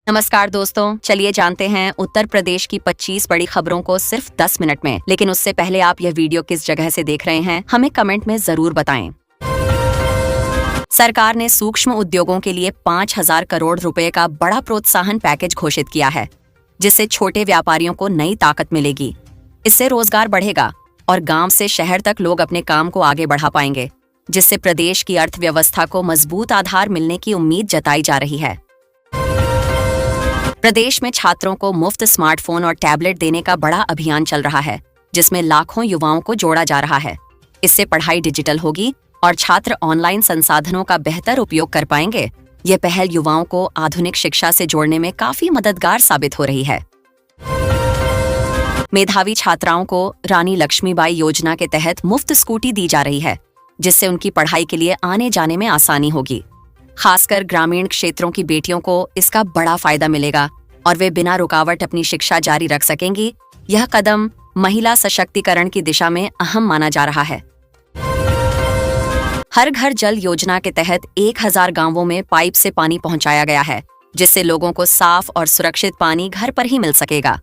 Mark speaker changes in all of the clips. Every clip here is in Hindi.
Speaker 1: नमस्कार दोस्तों, चलिए जानते हैं उत्तर प्रदेश की 25 बड़ी खबरों को सिर्फ 10 मिनट में। लेकिन उससे पहले आप यह वीडियो किस जगह से देख रहे हैं, हमें कमेंट में जरूर बताएं। सरकार ने सूक्ष्म उद्योगों के लिए 5,000 करोड़ रुपए का बड़ा प्रोत्साहन पैकेज घोषित किया है, जिससे छोटे व्यापारियों को नई ताकत मिलेगी। इससे रोजगार बढ़ेगा और गांव से शहर तक लोग अपने काम को आगे बढ़ा पाएंगे, जिससे प्रदेश की अर्थव्यवस्था को मजबूत आधार मिलने की उम्मीद जताई जा रही है। प्रदेश में छात्रों को मुफ्त स्मार्टफोन और टैबलेट देने का बड़ा अभियान चल रहा है, जिसमें लाखों युवाओं को जोड़ा जा रहा है। इससे पढ़ाई डिजिटल होगी और छात्र ऑनलाइन संसाधनों का बेहतर उपयोग कर पाएंगे। यह पहल युवाओं को आधुनिक शिक्षा से जोड़ने में काफी मददगार साबित हो रही है। मेधावी छात्राओं को रानी लक्ष्मीबाई योजना के तहत मुफ्त स्कूटी दी जा रही है, जिससे उनकी पढ़ाई के लिए आने जाने में आसानी होगी। खासकर ग्रामीण क्षेत्रों की बेटियों को इसका बड़ा फायदा मिलेगा और वे बिना रुकावट अपनी शिक्षा जारी रख सकेंगी। यह कदम महिला सशक्तिकरण की दिशा में अहम माना जा रहा है। हर घर जल योजना के तहत 1,000 गांवों में पाइप से पानी पहुंचाया गया है, जिससे लोगों को साफ और सुरक्षित पानी घर पर ही मिल सकेगा।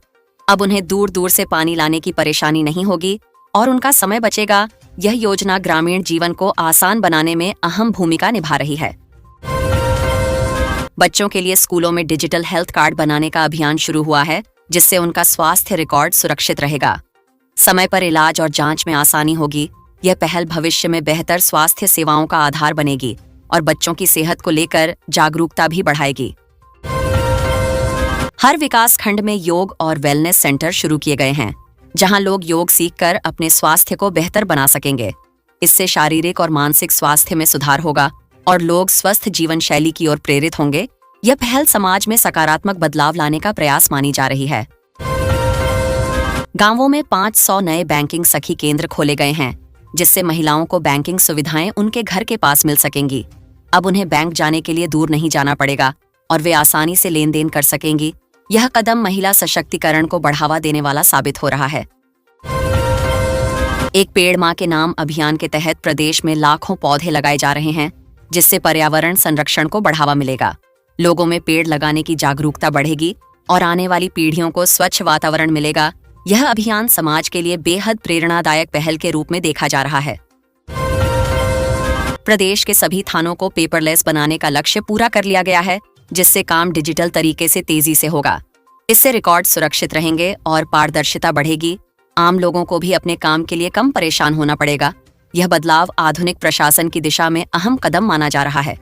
Speaker 1: अब उन्हें दूर दूर से पानी लाने की परेशानी नहीं होगी और उनका समय बचेगा। यह योजना ग्रामीण जीवन को आसान बनाने में अहम भूमिका निभा रही है। बच्चों के लिए स्कूलों में डिजिटल हेल्थ कार्ड बनाने का अभियान शुरू हुआ है, जिससे उनका स्वास्थ्य रिकॉर्ड सुरक्षित रहेगा। समय पर इलाज और जांच में आसानी होगी। यह पहल भविष्य में बेहतर स्वास्थ्य सेवाओं का आधार बनेगी और बच्चों की सेहत को लेकर जागरूकता भी बढ़ाएगी। हर विकास खंड में योग और वेलनेस सेंटर शुरू किए गए हैं, जहां लोग योग सीखकर अपने स्वास्थ्य को बेहतर बना सकेंगे। इससे शारीरिक और मानसिक स्वास्थ्य में सुधार होगा और लोग स्वस्थ जीवन शैली की ओर प्रेरित होंगे। यह पहल समाज में सकारात्मक बदलाव लाने का प्रयास मानी जा रही है। गांवों में 500 नए बैंकिंग सखी केंद्र खोले गए हैं, जिससे महिलाओं को बैंकिंग सुविधाएं उनके घर के पास मिल सकेंगी। अब उन्हें बैंक जाने के लिए दूर नहीं जाना पड़ेगा और वे आसानी से लेन देन कर सकेंगी। यह कदम महिला सशक्तिकरण को बढ़ावा देने वाला साबित हो रहा है। एक पेड़ मां के नाम अभियान के तहत प्रदेश में लाखों पौधे लगाए जा रहे हैं, जिससे पर्यावरण संरक्षण को बढ़ावा मिलेगा। लोगों में पेड़ लगाने की जागरूकता बढ़ेगी और आने वाली पीढ़ियों को स्वच्छ वातावरण मिलेगा। यह अभियान समाज के लिए बेहद प्रेरणादायक पहल के रूप में देखा जा रहा है। प्रदेश के सभी थानों को पेपरलेस बनाने का लक्ष्य पूरा कर लिया गया है, जिससे काम डिजिटल तरीके से तेजी से होगा। इससे रिकॉर्ड सुरक्षित रहेंगे और पारदर्शिता बढ़ेगी। आम लोगों को भी अपने काम के लिए कम परेशान होना पड़ेगा। यह बदलाव आधुनिक प्रशासन की दिशा में अहम कदम माना जा रहा है।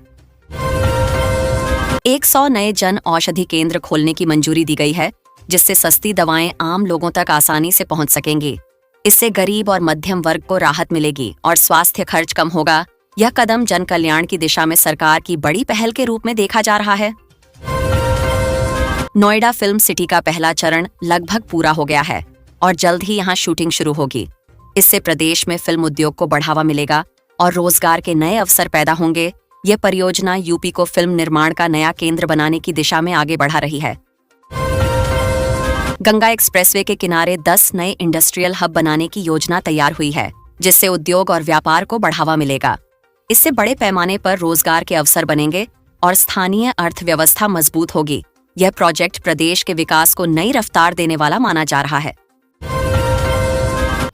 Speaker 1: 100 नए जन औषधि केंद्र खोलने की मंजूरी दी गई है, जिससे सस्ती दवाएं आम लोगों तक आसानी से पहुंच सकेंगी। इससे गरीब और मध्यम वर्ग को राहत मिलेगी और स्वास्थ्य खर्च कम होगा। यह कदम जन कल्याण की दिशा में सरकार की बड़ी पहल के रूप में देखा जा रहा है। नोएडा फिल्म सिटी का पहला चरण लगभग पूरा हो गया है और जल्द ही यहां शूटिंग शुरू होगी। इससे प्रदेश में फिल्म उद्योग को बढ़ावा मिलेगा और रोजगार के नए अवसर पैदा होंगे। यह परियोजना यूपी को फिल्म निर्माण का नया केंद्र बनाने की दिशा में आगे बढ़ा रही है। गंगा एक्सप्रेसवे के किनारे 10 नए इंडस्ट्रियल हब बनाने की योजना तैयार हुई है, जिससे उद्योग और व्यापार को बढ़ावा मिलेगा। इससे बड़े पैमाने पर रोजगार के अवसर बनेंगे और स्थानीय अर्थव्यवस्था मजबूत होगी। यह प्रोजेक्ट प्रदेश के विकास को नई रफ्तार देने वाला माना जा रहा है।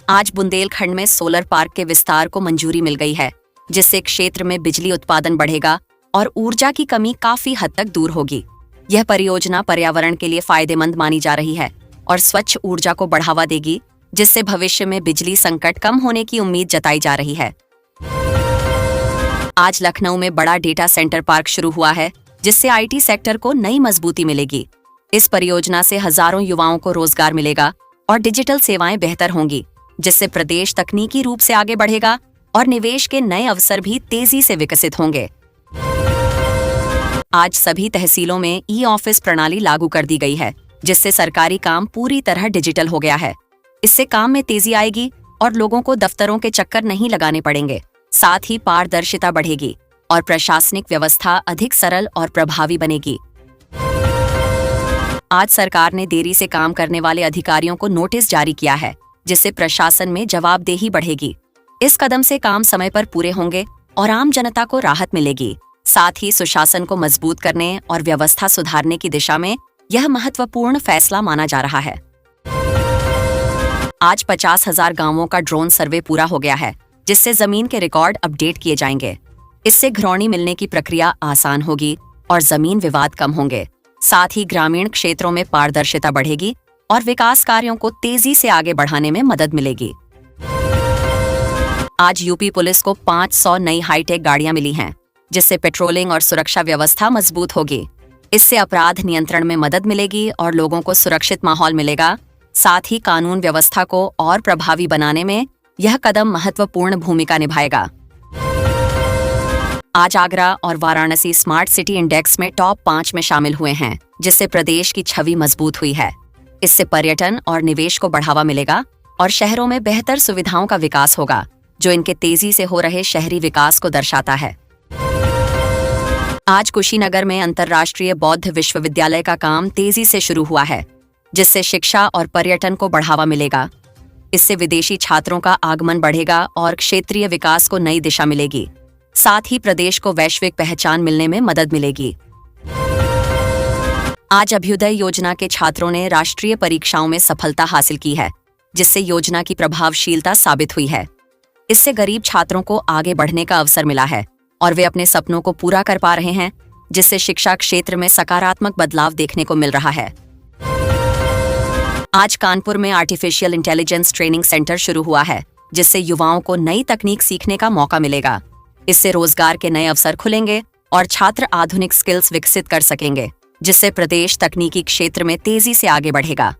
Speaker 1: आज बुंदेलखंड में सोलर पार्क के विस्तार को मंजूरी मिल गई है, जिससे क्षेत्र में बिजली उत्पादन बढ़ेगा और ऊर्जा की कमी काफी हद तक दूर होगी। यह परियोजना पर्यावरण के लिए फायदेमंद मानी जा रही है और स्वच्छ ऊर्जा को बढ़ावा देगी, जिससे भविष्य में बिजली संकट कम होने की उम्मीद जताई जा रही है। आज लखनऊ में बड़ा डेटा सेंटर पार्क शुरू हुआ है, जिससे आईटी सेक्टर को नई मजबूती मिलेगी। इस परियोजना से हजारों युवाओं को रोजगार मिलेगा और डिजिटल सेवाएं बेहतर होंगी, जिससे प्रदेश तकनीकी रूप से आगे बढ़ेगा और निवेश के नए अवसर भी तेजी से विकसित होंगे। आज सभी तहसीलों में ई ऑफिस प्रणाली लागू कर दी गई है, जिससे सरकारी काम पूरी तरह डिजिटल हो गया है। इससे काम में तेजी आएगी और लोगों को दफ्तरों के चक्कर नहीं लगाने पड़ेंगे। साथ ही पारदर्शिता बढ़ेगी और प्रशासनिक व्यवस्था अधिक सरल और प्रभावी बनेगी। आज सरकार ने देरी से काम करने वाले अधिकारियों को नोटिस जारी किया है, जिससे प्रशासन में जवाबदेही बढ़ेगी। इस कदम से काम समय पर पूरे होंगे और आम जनता को राहत मिलेगी। साथ ही सुशासन को मजबूत करने और व्यवस्था सुधारने की दिशा में यह महत्वपूर्ण फैसला माना जा रहा है। आज 50,000 गांवों का ड्रोन सर्वे पूरा हो गया है, जिससे जमीन के रिकॉर्ड अपडेट किए जाएंगे। इससे घरौनी मिलने की प्रक्रिया आसान होगी और जमीन विवाद कम होंगे। साथ ही ग्रामीण क्षेत्रों में पारदर्शिता बढ़ेगी और विकास कार्यों को तेजी से आगे बढ़ाने में मदद मिलेगी। आज यूपी पुलिस को 500 नई हाईटेक गाड़ियां मिली हैं, जिससे पेट्रोलिंग और सुरक्षा व्यवस्था मजबूत होगी। इससे अपराध नियंत्रण में मदद मिलेगी और लोगों को सुरक्षित माहौल मिलेगा। साथ ही कानून व्यवस्था को और प्रभावी बनाने में यह कदम महत्वपूर्ण भूमिका निभाएगा। आज आगरा और वाराणसी स्मार्ट सिटी इंडेक्स में टॉप 5 में शामिल हुए हैं, जिससे प्रदेश की छवि मजबूत हुई है। इससे पर्यटन और निवेश को बढ़ावा मिलेगा और शहरों में बेहतर सुविधाओं का विकास होगा, जो इनके तेजी से हो रहे शहरी विकास को दर्शाता है। आज कुशीनगर में अंतर्राष्ट्रीय बौद्ध विश्वविद्यालय का काम तेजी से शुरू हुआ है, जिससे शिक्षा और पर्यटन को बढ़ावा मिलेगा। इससे विदेशी छात्रों का आगमन बढ़ेगा और क्षेत्रीय विकास को नई दिशा मिलेगी। साथ ही प्रदेश को वैश्विक पहचान मिलने में मदद मिलेगी। आज अभ्युदय योजना के छात्रों ने राष्ट्रीय परीक्षाओं में सफलता हासिल की है, जिससे योजना की प्रभावशीलता साबित हुई है। इससे गरीब छात्रों को आगे बढ़ने का अवसर मिला है और वे अपने सपनों को पूरा कर पा रहे हैं, जिससे शिक्षा क्षेत्र में सकारात्मक बदलाव देखने को मिल रहा है। आज कानपुर में आर्टिफिशियल इंटेलिजेंस ट्रेनिंग सेंटर शुरू हुआ है, जिससे युवाओं को नई तकनीक सीखने का मौका मिलेगा। इससे रोजगार के नए अवसर खुलेंगे और छात्र आधुनिक स्किल्स विकसित कर सकेंगे, जिससे प्रदेश तकनीकी क्षेत्र में तेजी से आगे बढ़ेगा।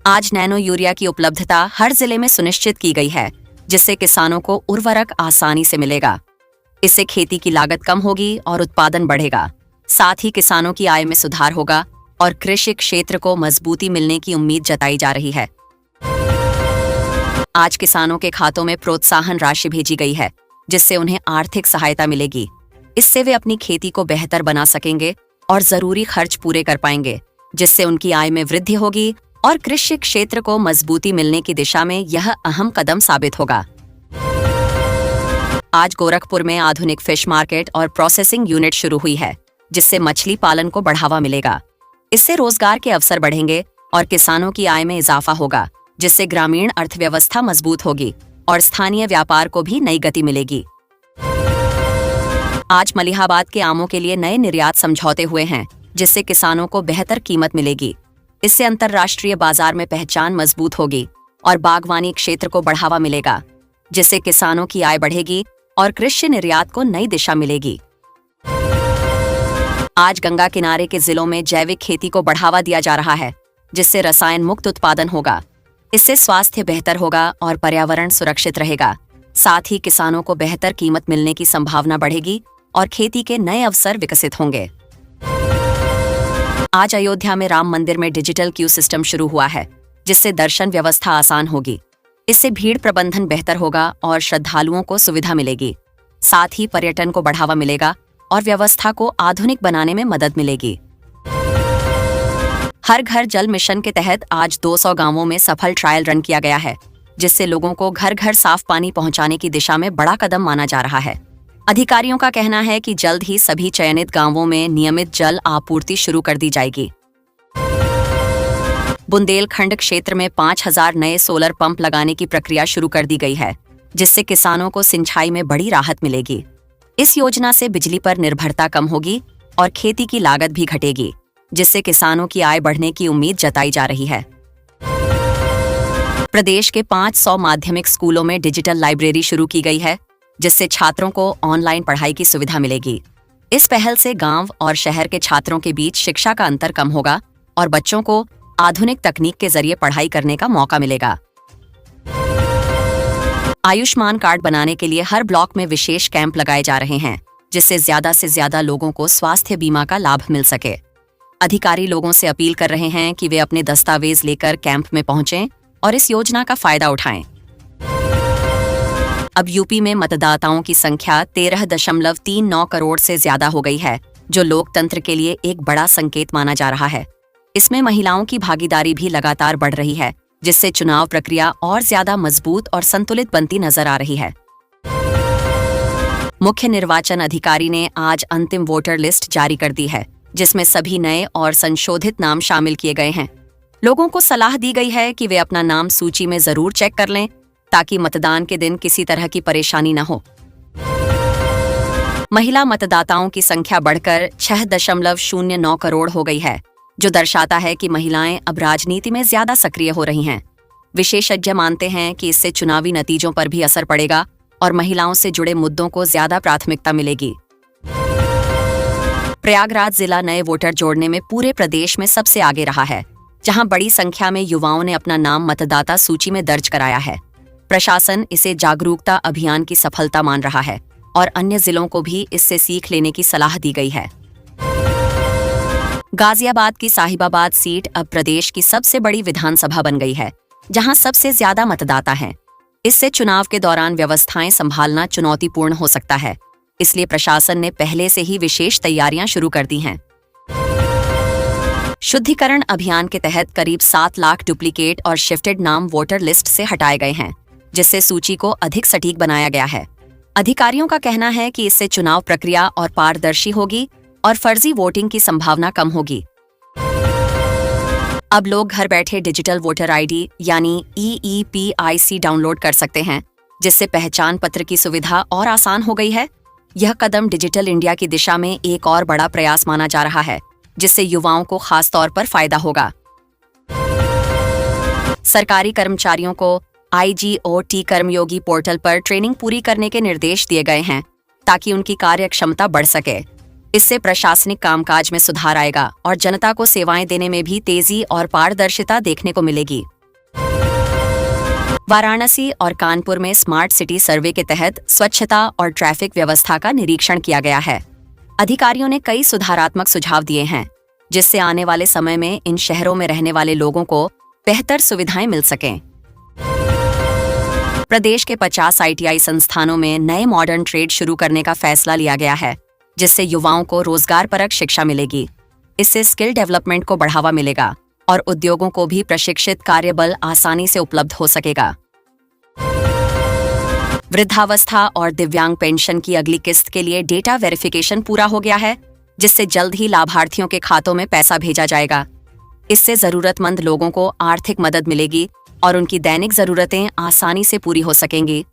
Speaker 1: आज नैनो यूरिया की उपलब्धता हर जिले में सुनिश्चित की गई है, जिससे किसानों को उर्वरक आसानी से मिलेगा। इससे खेती की लागत कम होगी और उत्पादन बढ़ेगा। साथ ही किसानों की आय में सुधार होगा और कृषि क्षेत्र को मजबूती मिलने की उम्मीद जताई जा रही है। आज किसानों के खातों में प्रोत्साहन राशि भेजी गई है, जिससे उन्हें आर्थिक सहायता मिलेगी। इससे वे अपनी खेती को बेहतर बना सकेंगे और जरूरी खर्च पूरे कर पाएंगे, जिससे उनकी आय में वृद्धि होगी और कृषि क्षेत्र को मजबूती मिलने की दिशा में यह अहम कदम साबित होगा। आज गोरखपुर में आधुनिक फिश मार्केट और प्रोसेसिंग यूनिट शुरू हुई है, जिससे मछली पालन को बढ़ावा मिलेगा। इससे रोजगार के अवसर बढ़ेंगे और किसानों की आय में इजाफा होगा, जिससे ग्रामीण अर्थव्यवस्था मजबूत होगी और स्थानीय व्यापार को भी नई गति मिलेगी। आज मलिहाबाद के आमों के लिए नए निर्यात समझौते हुए हैं, जिससे किसानों को बेहतर कीमत मिलेगी। इससे अंतर्राष्ट्रीय बाजार में पहचान मजबूत होगी और बागवानी क्षेत्र को बढ़ावा मिलेगा, जिससे किसानों की आय बढ़ेगी और कृषि निर्यात को नई दिशा मिलेगी। आज गंगा किनारे के जिलों में जैविक खेती को बढ़ावा दिया जा रहा है, जिससे रसायन मुक्त उत्पादन होगा। इससे स्वास्थ्य बेहतर होगा और पर्यावरण सुरक्षित रहेगा। साथ ही किसानों को बेहतर कीमत मिलने की संभावना बढ़ेगी और खेती के नए अवसर विकसित होंगे। आज अयोध्या में राम मंदिर में डिजिटल क्यू सिस्टम शुरू हुआ है, जिससे दर्शन व्यवस्था आसान होगी। इससे भीड़ प्रबंधन बेहतर होगा और श्रद्धालुओं को सुविधा मिलेगी। साथ ही पर्यटन को बढ़ावा मिलेगा और व्यवस्था को आधुनिक बनाने में मदद मिलेगी। हर घर जल मिशन के तहत आज 200 गांवों में सफल ट्रायल रन किया गया है, जिससे लोगों को घर घर साफ पानी पहुंचाने की दिशा में बड़ा कदम माना जा रहा है। अधिकारियों का कहना है कि जल्द ही सभी चयनित गांवों में नियमित जल आपूर्ति शुरू कर दी जाएगी। बुंदेलखंड क्षेत्र में 5,000 नए सोलर पंप लगाने की प्रक्रिया शुरू कर दी गई है, जिससे किसानों को सिंचाई में बड़ी राहत मिलेगी। इस योजना से बिजली पर निर्भरता कम होगी और खेती की लागत भी घटेगी, जिससे किसानों की आय बढ़ने की उम्मीद जताई जा रही है। प्रदेश के 500 माध्यमिक स्कूलों में डिजिटल लाइब्रेरी शुरू की गई है, जिससे छात्रों को ऑनलाइन पढ़ाई की सुविधा मिलेगी। इस पहल से गांव और शहर के छात्रों के बीच शिक्षा का अंतर कम होगा और बच्चों को आधुनिक तकनीक के जरिए पढ़ाई करने का मौका मिलेगा। आयुष्मान कार्ड बनाने के लिए हर ब्लॉक में विशेष कैंप लगाए जा रहे हैं, जिससे ज्यादा से ज्यादा लोगों को स्वास्थ्य बीमा का लाभ मिल सके। अधिकारी लोगों से अपील कर रहे हैं कि वे अपने दस्तावेज लेकर कैंप में पहुंचें और इस योजना का फायदा उठाएं। अब यूपी में मतदाताओं की संख्या 13.39 करोड़ से ज्यादा हो गई है, जो लोकतंत्र के लिए एक बड़ा संकेत माना जा रहा है। इसमें महिलाओं की भागीदारी भी लगातार बढ़ रही है, जिससे चुनाव प्रक्रिया और ज्यादा मजबूत और संतुलित बनती नजर आ रही है। मुख्य निर्वाचन अधिकारी ने आज अंतिम वोटर लिस्ट जारी कर दी है, जिसमें सभी नए और संशोधित नाम शामिल किए गए हैं। लोगों को सलाह दी गई है कि वे अपना नाम सूची में जरूर चेक कर लें, ताकि मतदान के दिन किसी तरह की परेशानी न हो। महिला मतदाताओं की संख्या बढ़कर 6.09 करोड़ हो गई है, जो दर्शाता है कि महिलाएं अब राजनीति में ज्यादा सक्रिय हो रही हैं। विशेषज्ञ मानते हैं कि इससे चुनावी नतीजों पर भी असर पड़ेगा और महिलाओं से जुड़े मुद्दों को ज्यादा प्राथमिकता मिलेगी। प्रयागराज जिला नए वोटर जोड़ने में पूरे प्रदेश में सबसे आगे रहा है, जहां बड़ी संख्या में युवाओं ने अपना नाम मतदाता सूची में दर्ज कराया है। प्रशासन इसे जागरूकता अभियान की सफलता मान रहा है और अन्य जिलों को भी इससे सीख लेने की सलाह दी गई है। गाजियाबाद की साहिबाबाद सीट अब प्रदेश की सबसे बड़ी विधानसभा बन गई है, जहां सबसे ज्यादा मतदाता हैं। इससे चुनाव के दौरान व्यवस्थाएं संभालना चुनौतीपूर्ण हो सकता है, इसलिए प्रशासन ने पहले से ही विशेष तैयारियां शुरू कर दी हैं। शुद्धिकरण अभियान के तहत करीब 7 लाख डुप्लीकेट और शिफ्टेड नाम वोटर लिस्ट से हटाए गए हैं, जिससे सूची को अधिक सटीक बनाया गया है। अधिकारियों का कहना है कि इससे चुनाव प्रक्रिया और पारदर्शी होगी और फर्जी वोटिंग की संभावना कम होगी। अब लोग घर बैठे डिजिटल वोटर आईडी यानी EEPIC डाउनलोड कर सकते हैं, जिससे पहचान पत्र की सुविधा और आसान हो गई है। यह कदम डिजिटल इंडिया की दिशा में एक और बड़ा प्रयास माना जा रहा है, जिससे युवाओं को खास तौर पर फायदा होगा। सरकारी कर्मचारियों को IGOT कर्मयोगी पोर्टल पर ट्रेनिंग पूरी करने के निर्देश दिए गए हैं, ताकि उनकी कार्यक्षमता बढ़ सके। इससे प्रशासनिक कामकाज में सुधार आएगा और जनता को सेवाएं देने में भी तेजी और पारदर्शिता देखने को मिलेगी। वाराणसी और कानपुर में स्मार्ट सिटी सर्वे के तहत स्वच्छता और ट्रैफिक व्यवस्था का निरीक्षण किया गया है। अधिकारियों ने कई सुधारात्मक सुझाव दिए हैं, जिससे आने वाले समय में इन शहरों में रहने वाले लोगों को बेहतर सुविधाएं मिल सकें। प्रदेश के 50 ITI संस्थानों में नए मॉडर्न ट्रेड शुरू करने का फैसला लिया गया है, जिससे युवाओं को रोजगारपरक शिक्षा मिलेगी। इससे स्किल डेवलपमेंट को बढ़ावा मिलेगा और उद्योगों को भी प्रशिक्षित कार्यबल आसानी से उपलब्ध हो सकेगा। वृद्धावस्था और दिव्यांग पेंशन की अगली किस्त के लिए डेटा वेरिफिकेशन पूरा हो गया है, जिससे जल्द ही लाभार्थियों के खातों में पैसा भेजा जाएगा। इससे जरूरतमंद लोगों को आर्थिक मदद मिलेगी और उनकी दैनिक जरूरतें आसानी से पूरी हो सकेंगी।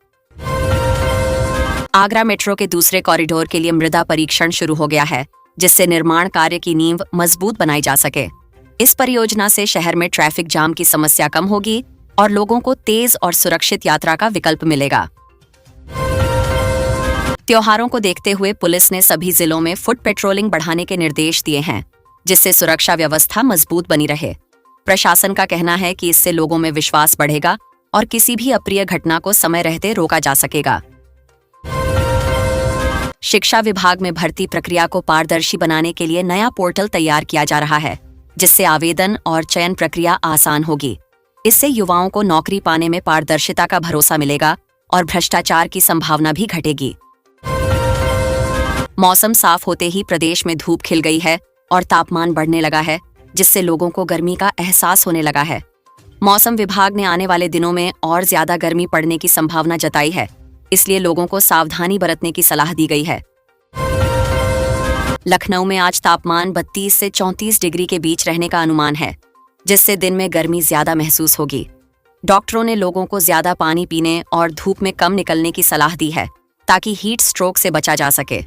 Speaker 1: आगरा मेट्रो के दूसरे कॉरिडोर के लिए मृदा परीक्षण शुरू हो गया है, जिससे निर्माण कार्य की नींव मजबूत बनाई जा सके। इस परियोजना से शहर में ट्रैफिक जाम की समस्या कम होगी और लोगों को तेज और सुरक्षित यात्रा का विकल्प मिलेगा। त्योहारों को देखते हुए पुलिस ने सभी जिलों में फुट पेट्रोलिंग बढ़ाने के निर्देश दिए हैं, जिससे सुरक्षा व्यवस्था मजबूत बनी रहे। प्रशासन का कहना है कि इससे लोगों में विश्वास बढ़ेगा और किसी भी अप्रिय घटना को समय रहते रोका जा सकेगा। शिक्षा विभाग में भर्ती प्रक्रिया को पारदर्शी बनाने के लिए नया पोर्टल तैयार किया जा रहा है, जिससे आवेदन और चयन प्रक्रिया आसान होगी। इससे युवाओं को नौकरी पाने में पारदर्शिता का भरोसा मिलेगा और भ्रष्टाचार की संभावना भी घटेगी। मौसम साफ होते ही प्रदेश में धूप खिल गई है और तापमान बढ़ने लगा है, जिससे लोगों को गर्मी का एहसास होने लगा है। मौसम विभाग ने आने वाले दिनों में और ज्यादा गर्मी पड़ने की संभावना जताई है, इसलिए लोगों को सावधानी बरतने की सलाह दी गई है। लखनऊ में आज तापमान 32 से 34 डिग्री के बीच रहने का अनुमान है, जिससे दिन में गर्मी ज्यादा महसूस होगी। डॉक्टरों ने लोगों को ज्यादा पानी पीने और धूप में कम निकलने की सलाह दी है, ताकि हीट स्ट्रोक से बचा जा सके।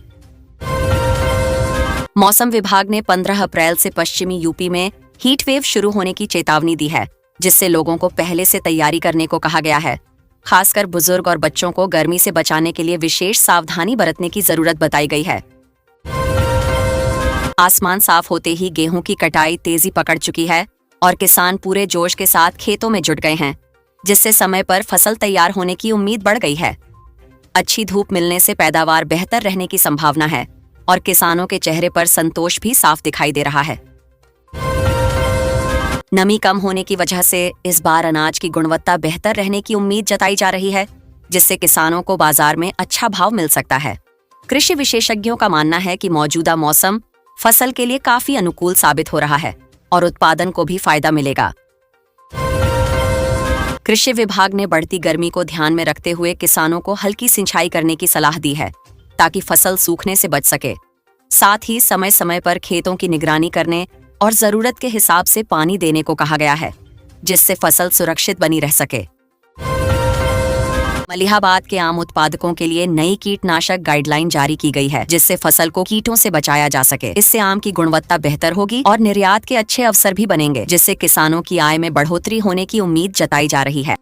Speaker 1: मौसम विभाग ने 15 अप्रैल से पश्चिमी यूपी में हीट वेव शुरू होने की चेतावनी दी है, जिससे लोगों को पहले से तैयारी करने को कहा गया है। खासकर बुजुर्ग और बच्चों को गर्मी से बचाने के लिए विशेष सावधानी बरतने की जरूरत बताई गई है। आसमान साफ होते ही गेहूं की कटाई तेजी पकड़ चुकी है और किसान पूरे जोश के साथ खेतों में जुट गए हैं, जिससे समय पर फसल तैयार होने की उम्मीद बढ़ गई है। अच्छी धूप मिलने से पैदावार बेहतर रहने की संभावना है और किसानों के चेहरे पर संतोष भी साफ दिखाई दे रहा है। नमी कम होने की वजह से इस बार अनाज की गुणवत्ता बेहतर रहने की उम्मीद जताई जा रही है, जिससे किसानों को बाजार में अच्छा भाव मिल सकता है। कृषि विशेषज्ञों का मानना है कि मौजूदा मौसम फसल के लिए काफी अनुकूल साबित हो रहा है और उत्पादन को भी फायदा मिलेगा। कृषि विभाग ने बढ़ती गर्मी को ध्यान में रखते हुए किसानों को हल्की सिंचाई करने की सलाह दी है, ताकि फसल सूखने से बच सके। साथ ही समय समय पर खेतों की निगरानी करने और जरूरत के हिसाब से पानी देने को कहा गया है, जिससे फसल सुरक्षित बनी रह सके। मलिहाबाद के आम उत्पादकों के लिए नई कीटनाशक गाइडलाइन जारी की गई है, जिससे फसल को कीटों से बचाया जा सके। इससे आम की गुणवत्ता बेहतर होगी और निर्यात के अच्छे अवसर भी बनेंगे, जिससे किसानों की आय में बढ़ोतरी होने की उम्मीद जताई जा रही है।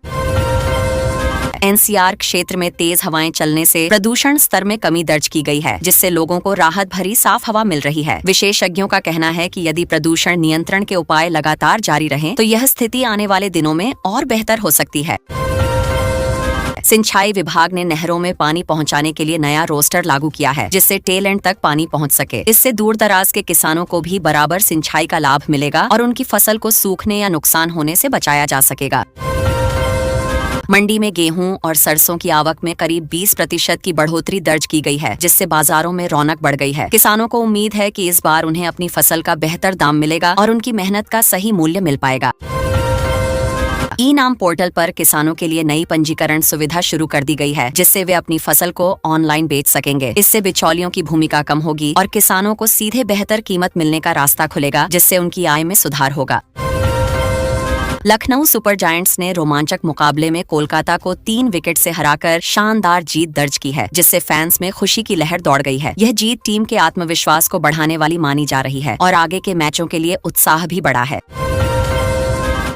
Speaker 1: एनसीआर क्षेत्र में तेज हवाएं चलने से प्रदूषण स्तर में कमी दर्ज की गई है, जिससे लोगों को राहत भरी साफ हवा मिल रही है। विशेषज्ञों का कहना है कि यदि प्रदूषण नियंत्रण के उपाय लगातार जारी रहें, तो यह स्थिति आने वाले दिनों में और बेहतर हो सकती है। सिंचाई विभाग ने नहरों में पानी पहुंचाने के लिए नया रोस्टर लागू किया है, जिससे टेल एंड तक पानी पहुंच सके। इससे दूर दराज के किसानों को भी बराबर सिंचाई का लाभ मिलेगा और उनकी फसल को सूखने या नुकसान होने से बचाया जा सकेगा। मंडी में गेहूं और सरसों की आवक में करीब 20% की बढ़ोतरी दर्ज की गई है, जिससे बाजारों में रौनक बढ़ गई है। किसानों को उम्मीद है कि इस बार उन्हें अपनी फसल का बेहतर दाम मिलेगा और उनकी मेहनत का सही मूल्य मिल पाएगा। ई-नाम पोर्टल पर किसानों के लिए नई पंजीकरण सुविधा शुरू कर दी गई है, जिससे वे अपनी फसल को ऑनलाइन बेच सकेंगे। इससे बिचौलियों की भूमिका कम होगी और किसानों को सीधे बेहतर कीमत मिलने का रास्ता खुलेगा, जिससे उनकी आय में सुधार होगा। लखनऊ सुपर जायंट्स ने रोमांचक मुकाबले में कोलकाता को 3 विकेट से हराकर शानदार जीत दर्ज की है, जिससे फैंस में खुशी की लहर दौड़ गई है। यह जीत टीम के आत्मविश्वास को बढ़ाने वाली मानी जा रही है और आगे के मैचों के लिए उत्साह भी बढ़ा है।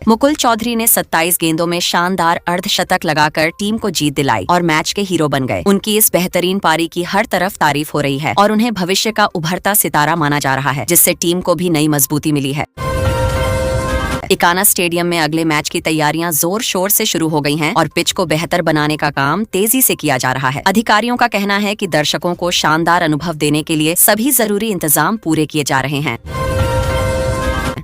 Speaker 1: मुकुल चौधरी ने 27 गेंदों में शानदार अर्धशतक लगाकर टीम को जीत दिलाई और मैच के हीरो बन गए। उनकी इस बेहतरीन पारी की हर तरफ तारीफ हो रही है और उन्हें भविष्य का उभरता सितारा माना जा रहा है, जिससे टीम को भी नई मजबूती मिली है। इकाना स्टेडियम में अगले मैच की तैयारियां जोर शोर से शुरू हो गई हैं और पिच को बेहतर बनाने का काम तेजी से किया जा रहा है। अधिकारियों का कहना है कि दर्शकों को शानदार अनुभव देने के लिए सभी जरूरी इंतजाम पूरे किए जा रहे हैं।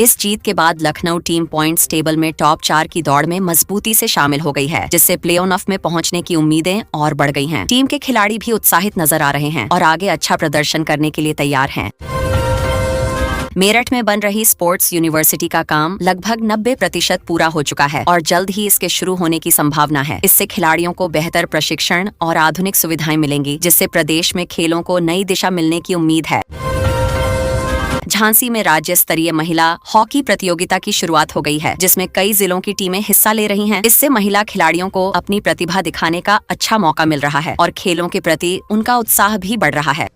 Speaker 1: इस जीत के बाद लखनऊ टीम पॉइंट्स टेबल में टॉप 4 की दौड़ में मजबूती से शामिल हो गई है, जिससे प्ले ऑफ में पहुंचने की उम्मीदें और बढ़ गई हैं। टीम के खिलाड़ी भी उत्साहित नजर आ रहे हैं और आगे अच्छा प्रदर्शन करने के लिए तैयार हैं। मेरठ में बन रही स्पोर्ट्स यूनिवर्सिटी का काम लगभग 90% पूरा हो चुका है और जल्द ही इसके शुरू होने की संभावना है। इससे खिलाड़ियों को बेहतर प्रशिक्षण और आधुनिक सुविधाएं मिलेंगी, जिससे प्रदेश में खेलों को नई दिशा मिलने की उम्मीद है। झांसी में राज्य स्तरीय महिला हॉकी प्रतियोगिता की शुरुआत हो गई है, जिसमें कई जिलों की टीमें हिस्सा ले रही हैं। इससे महिला खिलाड़ियों को अपनी प्रतिभा दिखाने का अच्छा मौका मिल रहा है और खेलों के प्रति उनका उत्साह भी बढ़ रहा है।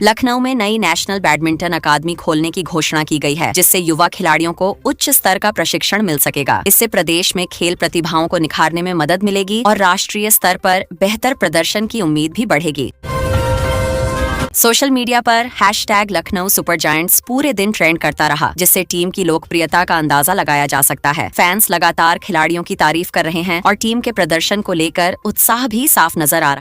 Speaker 1: लखनऊ में नई नेशनल बैडमिंटन अकादमी खोलने की घोषणा की गई है, जिससे युवा खिलाड़ियों को उच्च स्तर का प्रशिक्षण मिल सकेगा। इससे प्रदेश में खेल प्रतिभाओं को निखारने में मदद मिलेगी और राष्ट्रीय स्तर पर बेहतर प्रदर्शन की उम्मीद भी बढ़ेगी। सोशल मीडिया पर #लखनऊ सुपर जायंट्स पूरे दिन ट्रेंड करता रहा, जिससे टीम की लोकप्रियता का अंदाजा लगाया जा सकता है। फैंस लगातार खिलाड़ियों की तारीफ कर रहे हैं और टीम के प्रदर्शन को लेकर उत्साह भी साफ नजर आ रहा है।